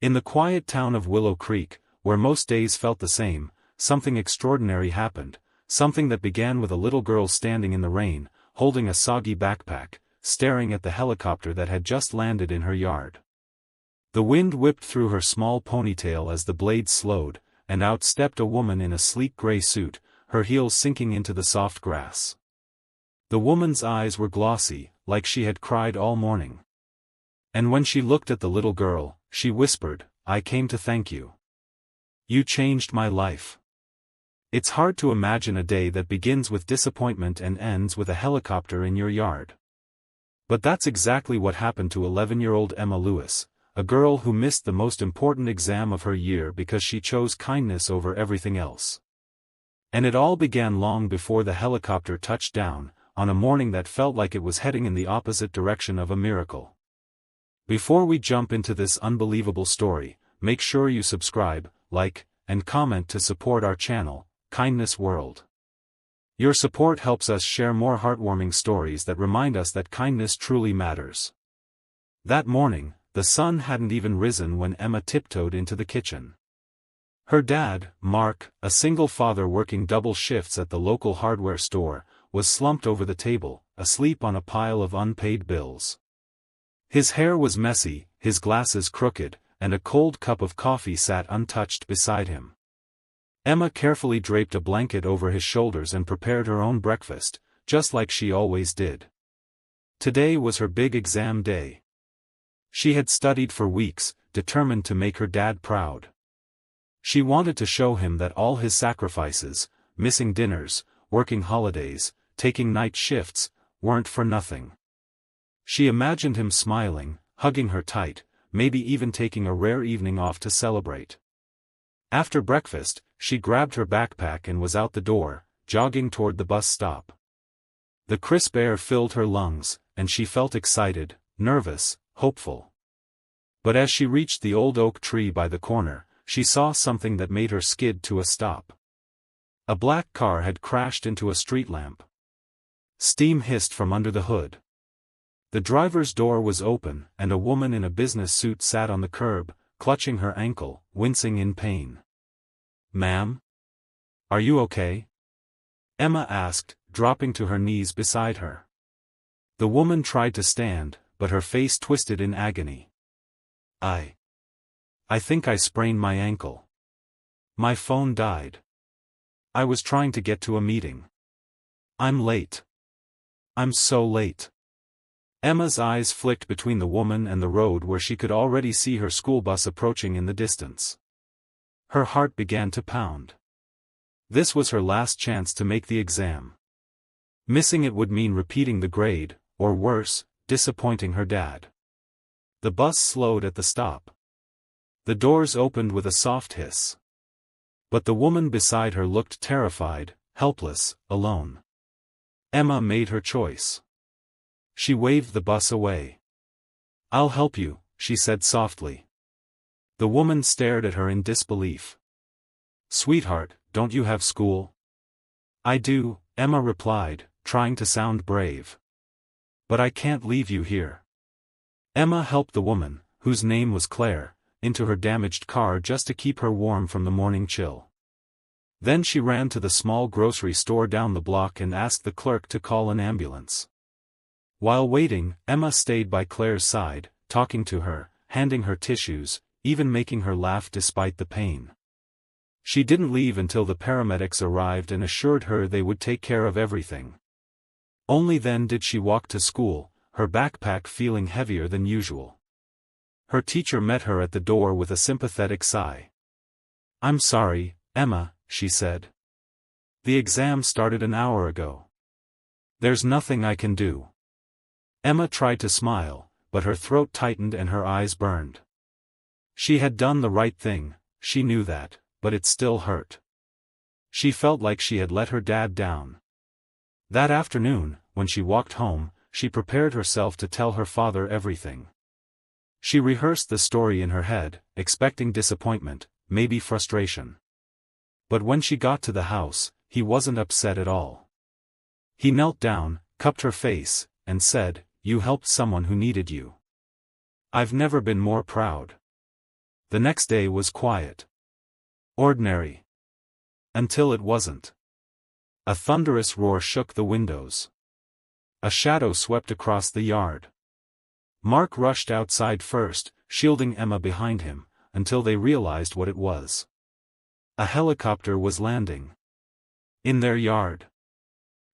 In the quiet town of Willow Creek, where most days felt the same, something extraordinary happened, something that began with a little girl standing in the rain, holding a soggy backpack, staring at the helicopter that had just landed in her yard. The wind whipped through her small ponytail as the blades slowed, and out stepped a woman in a sleek gray suit, her heels sinking into the soft grass. The woman's eyes were glossy, like she had cried all morning. And when she looked at the little girl, she whispered, "I came to thank you. You changed my life." It's hard to imagine a day that begins with disappointment and ends with a helicopter in your yard. But that's exactly what happened to 11-year-old Emma Lewis, a girl who missed the most important exam of her year because she chose kindness over everything else. And it all began long before the helicopter touched down, on a morning that felt like it was heading in the opposite direction of a miracle. Before we jump into this unbelievable story, make sure you subscribe, like, and comment to support our channel, Kindness World. Your support helps us share more heartwarming stories that remind us that kindness truly matters. That morning, the sun hadn't even risen when Emma tiptoed into the kitchen. Her dad, Mark, a single father working double shifts at the local hardware store, was slumped over the table, asleep on a pile of unpaid bills. His hair was messy, his glasses crooked, and a cold cup of coffee sat untouched beside him. Emma carefully draped a blanket over his shoulders and prepared her own breakfast, just like she always did. Today was her big exam day. She had studied for weeks, determined to make her dad proud. She wanted to show him that all his sacrifices, missing dinners, working holidays, taking night shifts, weren't for nothing. She imagined him smiling, hugging her tight, maybe even taking a rare evening off to celebrate. After breakfast, she grabbed her backpack and was out the door, jogging toward the bus stop. The crisp air filled her lungs, and she felt excited, nervous, hopeful. But as she reached the old oak tree by the corner, she saw something that made her skid to a stop. A black car had crashed into a street lamp. Steam hissed from under the hood. The driver's door was open, and a woman in a business suit sat on the curb, clutching her ankle, wincing in pain. "Ma'am? Are you okay?" Emma asked, dropping to her knees beside her. The woman tried to stand, but her face twisted in agony. I think I sprained my ankle. My phone died. I was trying to get to a meeting. I'm late. I'm so late." Emma's eyes flicked between the woman and the road where she could already see her school bus approaching in the distance. Her heart began to pound. This was her last chance to make the exam. Missing it would mean repeating the grade, or worse, disappointing her dad. The bus slowed at the stop. The doors opened with a soft hiss. But the woman beside her looked terrified, helpless, alone. Emma made her choice. She waved the bus away. "I'll help you," she said softly. The woman stared at her in disbelief. "Sweetheart, don't you have school?" "I do," Emma replied, trying to sound brave. "But I can't leave you here." Emma helped the woman, whose name was Claire, into her damaged car just to keep her warm from the morning chill. Then she ran to the small grocery store down the block and asked the clerk to call an ambulance. While waiting, Emma stayed by Claire's side, talking to her, handing her tissues, even making her laugh despite the pain. She didn't leave until the paramedics arrived and assured her they would take care of everything. Only then did she walk to school, her backpack feeling heavier than usual. Her teacher met her at the door with a sympathetic sigh. "I'm sorry, Emma," she said. "The exam started an hour ago. There's nothing I can do." Emma tried to smile, but her throat tightened and her eyes burned. She had done the right thing, she knew that, but it still hurt. She felt like she had let her dad down. That afternoon, when she walked home, she prepared herself to tell her father everything. She rehearsed the story in her head, expecting disappointment, maybe frustration. But when she got to the house, he wasn't upset at all. He knelt down, cupped her face, and said, "You helped someone who needed you. I've never been more proud." The next day was quiet. Ordinary. Until it wasn't. A thunderous roar shook the windows. A shadow swept across the yard. Mark rushed outside first, shielding Emma behind him, until they realized what it was. A helicopter was landing. In their yard.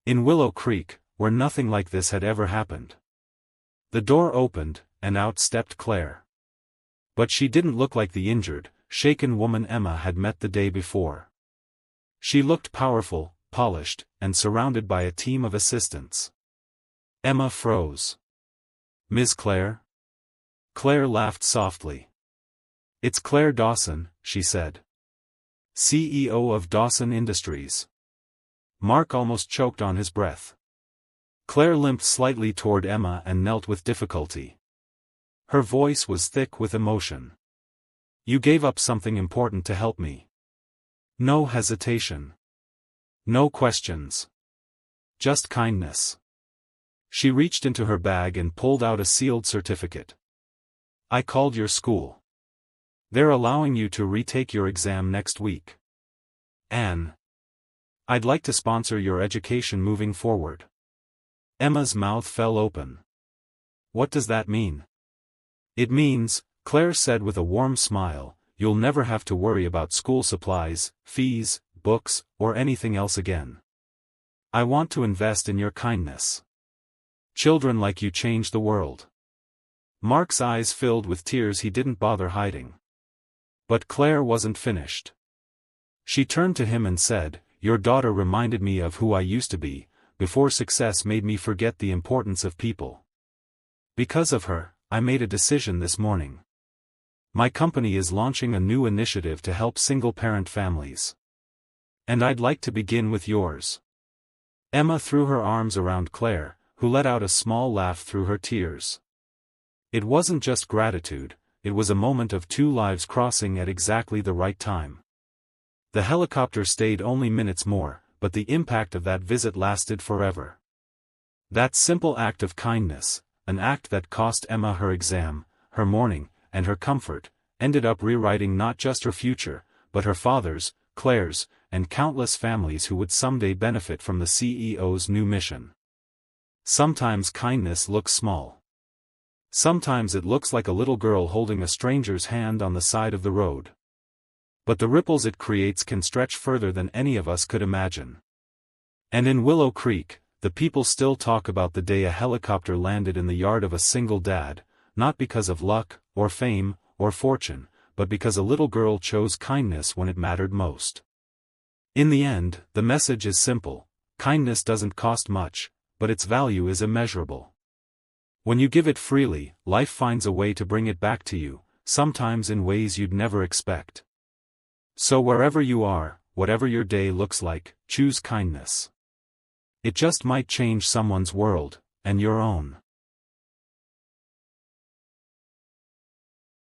In Willow Creek, where nothing like this had ever happened. The door opened, and out stepped Claire. But she didn't look like the injured, shaken woman Emma had met the day before. She looked powerful, polished, and surrounded by a team of assistants. Emma froze. "Miss Claire?" Claire laughed softly. "It's Claire Dawson," she said. "CEO of Dawson Industries." Mark almost choked on his breath. Claire limped slightly toward Emma and knelt with difficulty. Her voice was thick with emotion. "You gave up something important to help me." No hesitation. No questions. Just kindness. She reached into her bag and pulled out a sealed certificate. "I called your school. They're allowing you to retake your exam next week. Anne. I'd like to sponsor your education moving forward." Emma's mouth fell open. "What does that mean?" "It means," Claire said with a warm smile, "you'll never have to worry about school supplies, fees, books, or anything else again. I want to invest in your kindness. Children like you change the world." Mark's eyes filled with tears he didn't bother hiding. But Claire wasn't finished. She turned to him and said, "Your daughter reminded me of who I used to be, before success made me forget the importance of people. Because of her, I made a decision this morning. My company is launching a new initiative to help single-parent families. And I'd like to begin with yours." Emma threw her arms around Claire, who let out a small laugh through her tears. It wasn't just gratitude, it was a moment of two lives crossing at exactly the right time. The helicopter stayed only minutes more, but the impact of that visit lasted forever. That simple act of kindness, an act that cost Emma her exam, her mourning, and her comfort, ended up rewriting not just her future, but her father's, Claire's, and countless families who would someday benefit from the CEO's new mission. Sometimes kindness looks small. Sometimes it looks like a little girl holding a stranger's hand on the side of the road. But the ripples it creates can stretch further than any of us could imagine. And in Willow Creek, the people still talk about the day a helicopter landed in the yard of a single dad, not because of luck, or fame, or fortune, but because a little girl chose kindness when it mattered most. In the end, the message is simple: kindness doesn't cost much, but its value is immeasurable. When you give it freely, life finds a way to bring it back to you, sometimes in ways you'd never expect. So wherever you are, whatever your day looks like, choose kindness. It just might change someone's world, and your own.